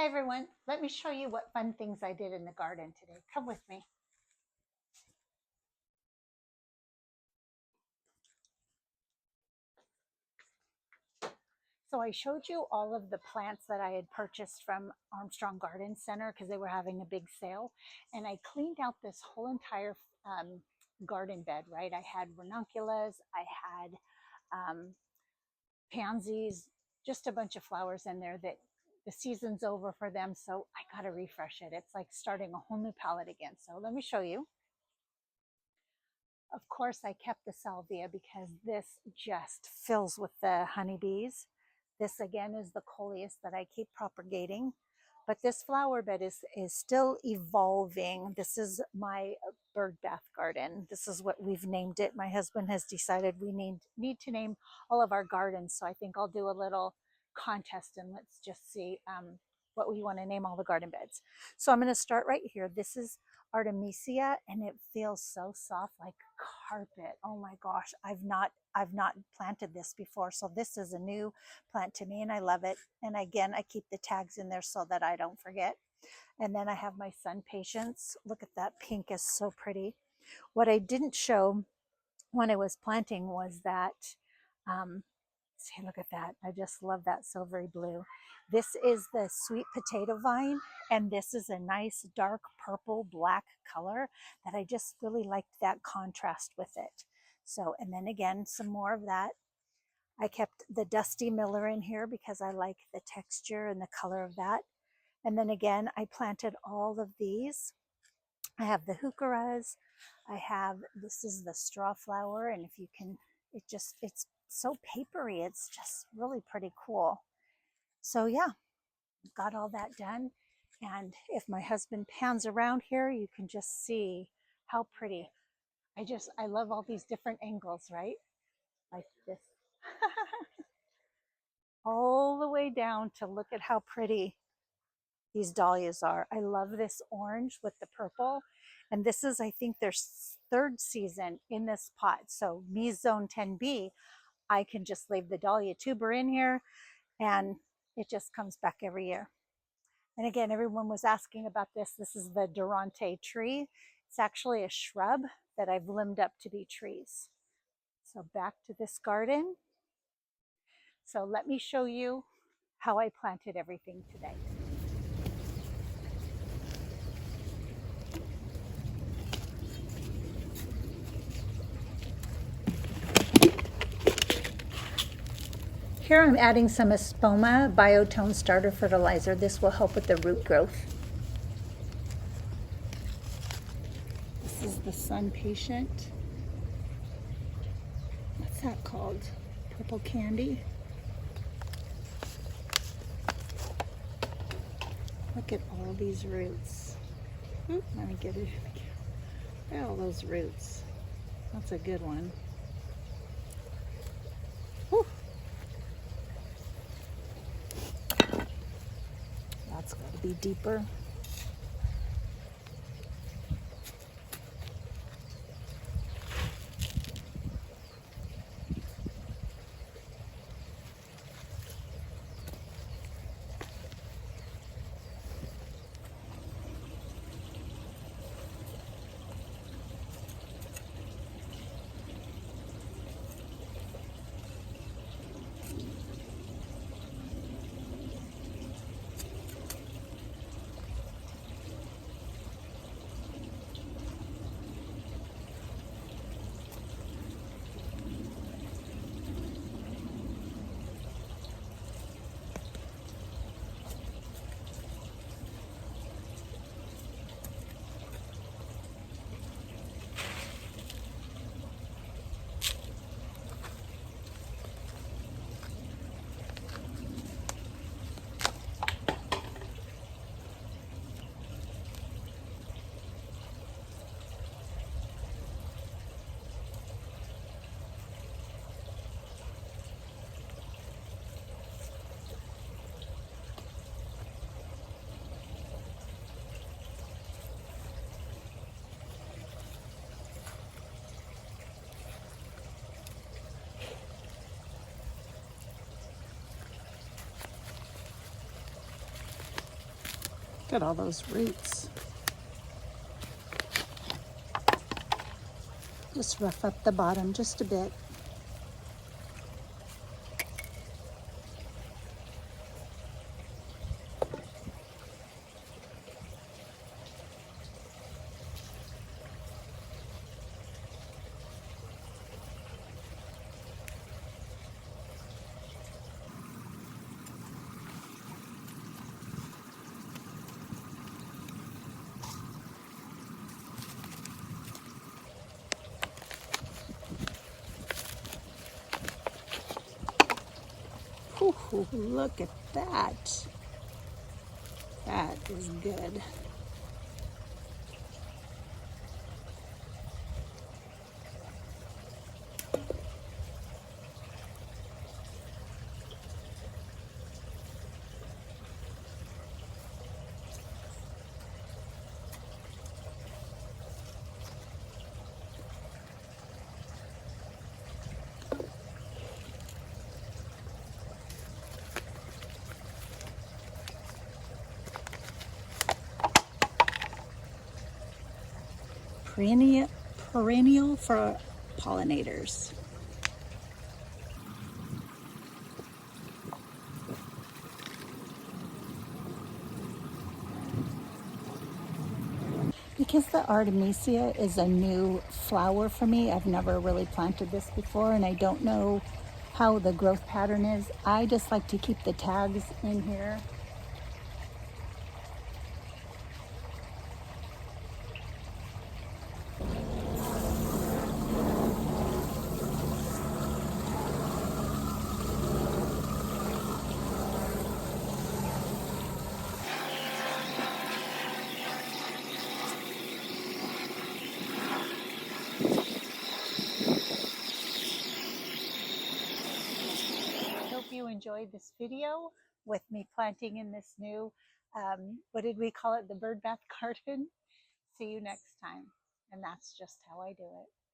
everyone, let me show you what fun things I did in the garden today. Come with me. So I showed you all of the plants that I had purchased from Armstrong Garden Center because they were having a big sale. And I cleaned out this whole entire garden bed, right? I had ranunculus, I had pansies, just a bunch of flowers in there that the season's over for them. So I got to refresh it. It's like starting a whole new palette again. So let me show you. Of course, I kept the salvia because this just fills with the honeybees. This again is the coleus that I keep propagating. But this flower bed is still evolving. This is my bird bath garden. This is what we've named it. My husband has decided we need to name all of our gardens. So I think I'll do a little contest and let's just see what we want to name all the garden beds. So I'm going to start right here. This is Artemisia and it feels so soft like carpet. Oh my gosh, I've not planted this before, so this is a new plant to me and I love it. And again, I keep the tags in there so that I don't forget. And then I have my sun patience. Look at that, pink is so pretty. What I didn't show when I was planting was that see, look at that. I just love that silvery blue. This is the sweet potato vine, and this is a nice dark purple black color that I just really liked that contrast with it. So, and then again, some more of that. I kept the Dusty Miller in here because I like the texture and the color of that. And then again, I planted all of these. I have the heucheras. I have, this is the straw flower, and if you can, it's so papery. It's just really pretty cool. So yeah, got all that done. And if my husband pans around here, you can just see how pretty. I love all these different angles, right? Like this. All the way down to look at how pretty these dahlias are. I love this orange with the purple. And this is, I think, their third season in this pot. So me zone 10B, I can just leave the dahlia tuber in here and it just comes back every year. And again, everyone was asking about this. This is the Durante tree. It's actually a shrub that I've limbed up to be trees. So back to this garden. So let me show you how I planted everything today. Here I'm adding some Espoma Biotone Starter Fertilizer. This will help with the root growth. This is the Sun Patient. What's that called? Purple Candy. Look at all these roots. Let me get it. Look at all those roots. That's a good one. Whew. That's got to be deeper. Look at all those roots. Just rough up the bottom just a bit. Ooh, look at that. That is good. Perennial for pollinators. Because the Artemisia is a new flower for me, I've never really planted this before and I don't know how the growth pattern is. I just like to keep the tags in here. Hope you enjoyed this video with me planting in this new, what did we call it? The bird bath garden. See you next time. And that's just how I do it.